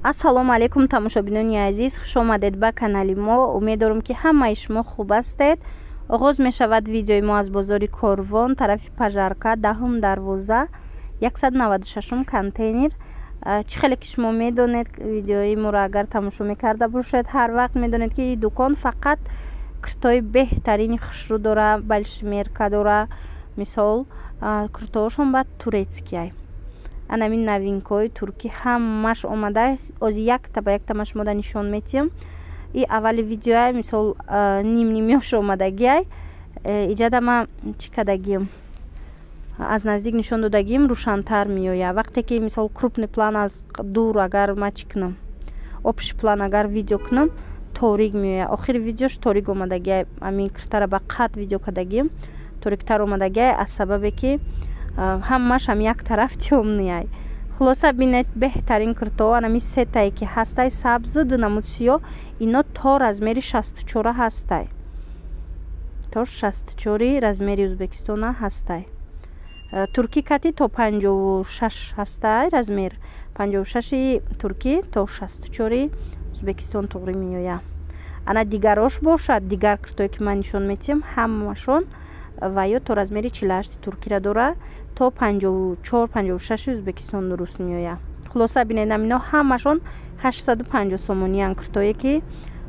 ассалому алейкум тамошобинони азиз, хуш омадед ба канали мо. Умед дорам ки ҳамаи шумо хуб ҳастед. оғоз мешавад видеои мо аз бозори Корвон, тарафи Пажарка, 10 дарвоза, 196 контейнер. чӣ хеле ки шумо медонед видеои моро агар тамошо мекарда бошед, ҳар вақт медонед ки дукон фақат куртои беҳтарини хушрӯ дора, большемерка дора. мисол куртоошон ба турецкия, анамин новинкаҳои туркӣ ҳамаш омада. ози якта ба якта ма шумода нишон метиҳам. И аввали видеоя мисол нимёш омадагиай иҷада ма чӣ кардагием, аз наздик нишон додагием рӯшантар меоя. вақте ки мисол крупный план аз дур агар ма чӣ кунам, общий план агар видео кунам, торик меоя. охири видеош торик омадагиай. амин куртара ба қат видео кардагием, ториктар омадагиай аз сабабе ки ҳамаш ҳам як тараф тёмнияй. хулоса бинед беҳтарин куртоҳо анами сетае ки ҳастай, сабзу ду намуд сиёҳ, ино то размери 64 ҳастай, то 64 размери ӯзбекистона ҳастай. туркӣ кати то 56 ҳастай, размер 56 туркӣ то 64 ӯзбекистон туғри меоя. ана дигарош бошад, дигар куртое ки ман нишон метиҳам, ҳамашон ва ё то размери 48 туркиро дора, то 54-56 ӯзбекистон дуруст меоя. хулоса бинед амино ҳамашон 850 сомониян куртое ки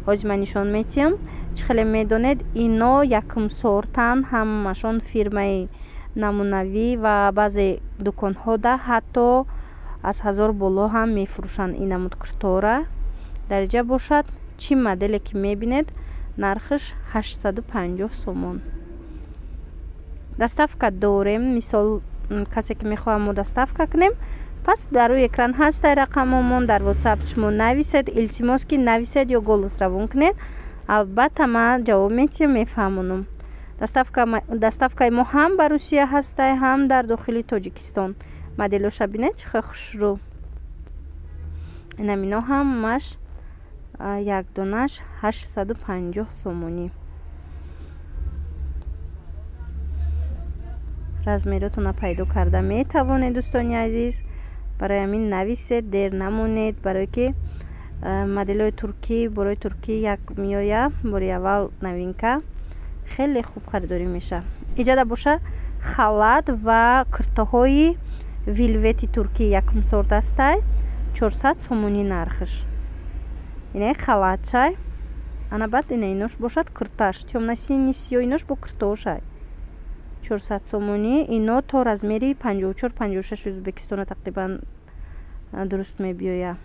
ҳозир ман нишон метиҳам. чӣ хеле медонед ино якум сортан, ҳамашон фирмаи намунавӣ ва баъзе дуконҳода ҳатто аз 1000 боло ҳам мефурӯшанд ин намуд куртоора. дариҷа бошад чӣ моделе ки мебинед нархаш 850 сомон. доставка дорем. мисол касе ки мехоҳад мо доставка кунем, пас дар рӯи экран ҳастай рақамомон, дар WhatsApp шумо нависед, илтимос ки нависед ё голос равон кунед. албатта ман ҷавоб метиҳам, мефаҳмонам. доставкаи мо ҳам ба Русия ҳастай, ҳам дар дохили Тоҷикистон. моделоша бинед чӣ хеле хушрӯ. инамино ҳамаш якдонаш 850 сомонӣ. размеротона пайдо карда метавонед дӯстони азиз. барои ҳамин нависед, дер намонед, барое ки моделҳои туркӣ, борои туркӣ як меоя, бори аввал новинка, хеле хуб харидорӣ меша. иҷада боша халат ва куртаҳои вилвети туркӣ якум сорт ҳастай, 400 сомонӣ нархаш. ина халатчай, ана баъд ина инош бошад курташ, тёмнасини сиёҳ инош бо куртоошай 400 сомонӣ. ино то размери 54-56 ӯзбекистона тақрибан дуруст мебиёя.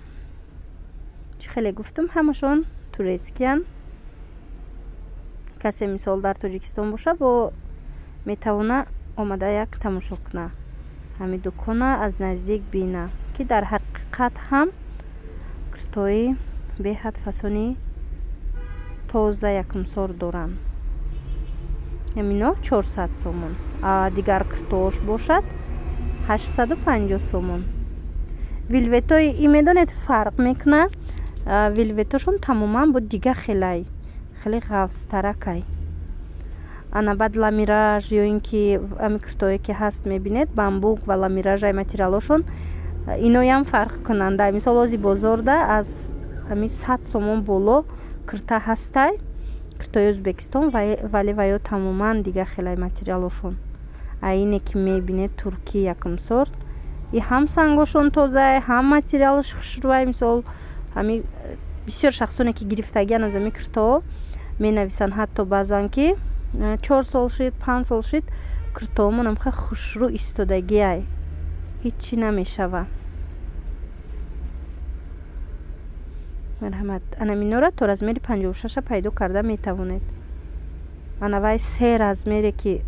чӣ хеле гуфтам, ҳамашон турецкиян. касе мисол дар Тоҷикистон боша бо метавона омада як тамошо куна, ҳамин дукона аз наздик бина ки дар ҳақиқат ҳам куртои беҳад фасони тоза якум сорт доранд. ҳамино 400 сомон. дигар куртош бошад 850 сомон. вилветои и медонед фарқ мекунад. вилветошон тамоман бо дига хеле ғафстаракай. ана баъд ламираж ё ин ки ами куртое ки ҳаст мебинед, бамбук ва ламиражай материалошон иноям фарқ кунанда. мисол ози бозорда аз ами 100 сомон боло курта ҳастай, куртои ӯзбекистон, вале ва ё тамоман дига хеле материалошон. ине ки мебинед туркӣ якум сорт, и ҳам сангошон тоза, ҳам материалш хушрӯай. мисол ҳами бисёр шахсоне ки гирифтагиан аз ами куртаҳо менависанд, ҳатто баъзан ки 4 сол шид, 5 сол шид, куртаҳомон ҳамхеле хушрӯ истодагиай, ҳичӣ намешава. марҳамат. анаминора то размери 56 пайдо карда метавонед. ана вай се размере ки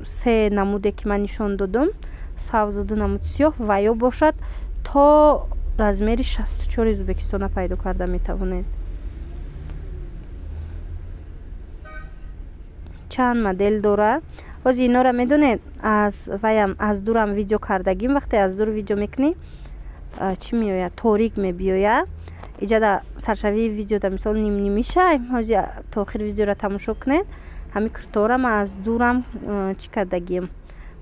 се намуде ки ман нишон додам, сабзу ду намуд сиёҳ ва ё бошад то размери 64 ӯзбекистона пайдо карда метавонед. чанд модел дора. ҳозир инора медонед аз ваям аз дурам видео кардагим. вақте аз дур видео мекунӣ чӣ меоя, торик мебиёя. иҷада саршавии видеода мисол нимнимишай, ҳозир то охири видеоро тамошо кунед. ҳамин куртоора ма аз дурам чӣ кардагием,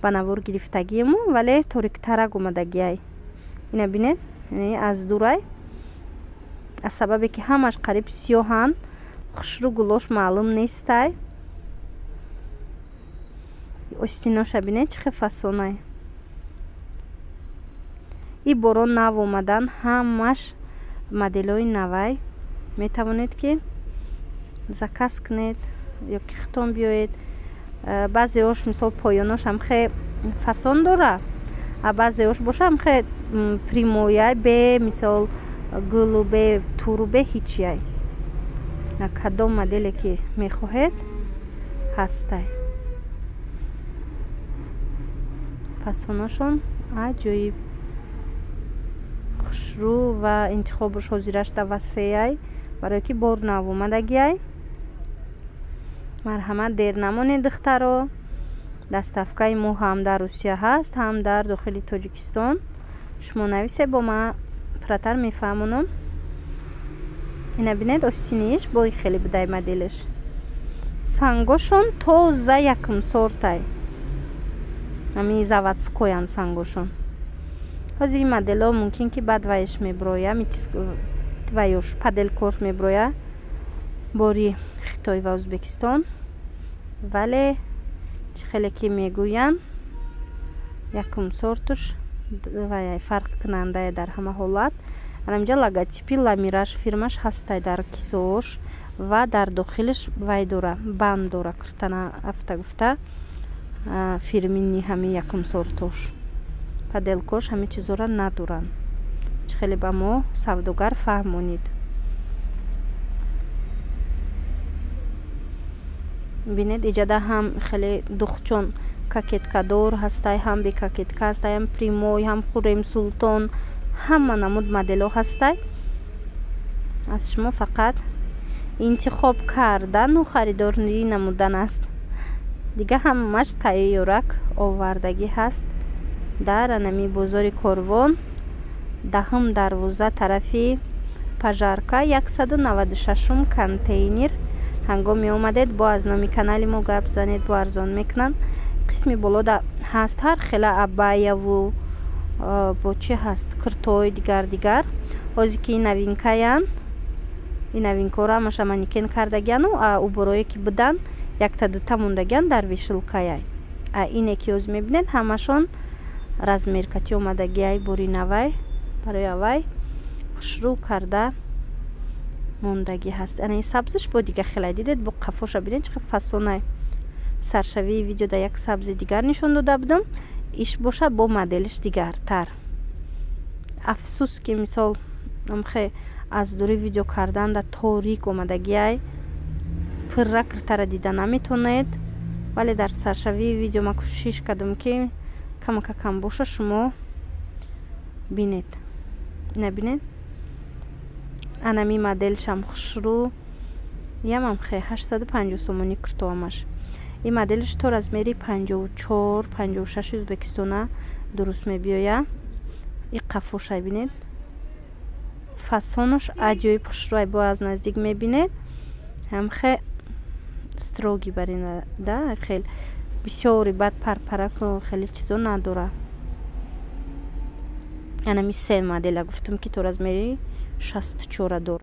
ба навор гирифтагиему, вале ториктарак омадагиай. ина бинед аз дурай аз сабабе ки ҳамаш қариб сиёҳанд, хушрӯ гулош маълум нестай. остиноша бинед чӣ хел фасонай. И борон нав омадан, ҳамаш моделҳои навай. Метавонед ки заказ кунед ё ки хитон биёед. баъзеош мисол поёнош ҳам хе фасон дора, а баъзеош боша ҳам хе примояй бе мисол гулу бе туру бе ҳичяй. кадом моделе ки мехоҳед ҳастай. фасонашон аҷоиб, хушрӯ ва интихобаш ҳозирашда васеяй, барое ки бор нав омадагиай. марҳамат, дер намонед духтаро. доставкаи мо ҳам дар Русия ҳаст, ҳам дар дохили Тоҷикистон. шумо нависе, бо ма пиратар мефаҳмонам. ина бинед остиниш бои хеле будай моделеш. сангошон тоза якум сортай. ҳамин заводскоян сангошон. ҳозир ин моделҳо мумкин ки бад вайш меброя, твайош паделкош меброя бори Хитой ва Ӯзбекистон. вале чӣ хеле ки мегӯянд, якум сортуш ваяй фарқ кунандае дар ҳама ҳолат. анамҷа логотипи ламираш фирмаш ҳастай дар кисош ва дар дохилиш вай дора, банд дора, киртана афта гуфта фирмини ҳамин якум сортош. паделкош ҳамин чизора надоранд. чӣ хеле ба мо савдогар фаҳмонид. бинед иҷада ҳам хеле духчон кокеткадор ҳастай, ҳам бе кокетка ҳастай, ҳам примой, ҳам хурем султон, ҳама намуд моделҳо ҳастай. аз шумо фақат интихоб кардану харидорӣ намудан аст. дига ҳамаш тайёрак овардагӣ ҳаст дар анами бозори Корвон, 10 дарвоза тарафи пажарка, 196 контейнер. ҳангоми омадед бо аз номи канали мо гап занед, бо арзон мекунанд. қисми болода ҳаст ҳар хела абаяву бо чи ҳаст киртой дигар. ҳозир ки новинкаян, ин новинкора ҳамаша маникен кардагияну уборое ки будан якта дута мондагиян дар вишилкаяй. ине ки ҳозир мебинед ҳамашон размеркати омадагияй бори навай, барои авай хушрӯ карда мондагӣ ҳаст. ин сабзиш бо дига хелай дидед, бо қафоша бинед чӣ хел фасонай. саршавии видеода як сабзи дигар нишон дода будам, иш боша бо моделиш дигартар. афсус ки мисол амхе аз дури видео карданда торик омадагиай, пирра киртара дида наметонед. вале дар саршавии видео ма кӯшиш кардам ки камака кам боша, шумо бинед. ина бинед анами моделшам хушрӯ ямам хе 850 сомонӣ киртоамаш. ин моделиш то размери 54-56 ӯзбекистона дуруст мебиёя. ин қафошай бинед, фасонаш аҷоиб хушрӯай, бо аз наздик мебинед ҳам хе строги барина да, хел бисёри бад парпараку хеле чизо надора. анами се модела гуфтам ки то размери 64 дор.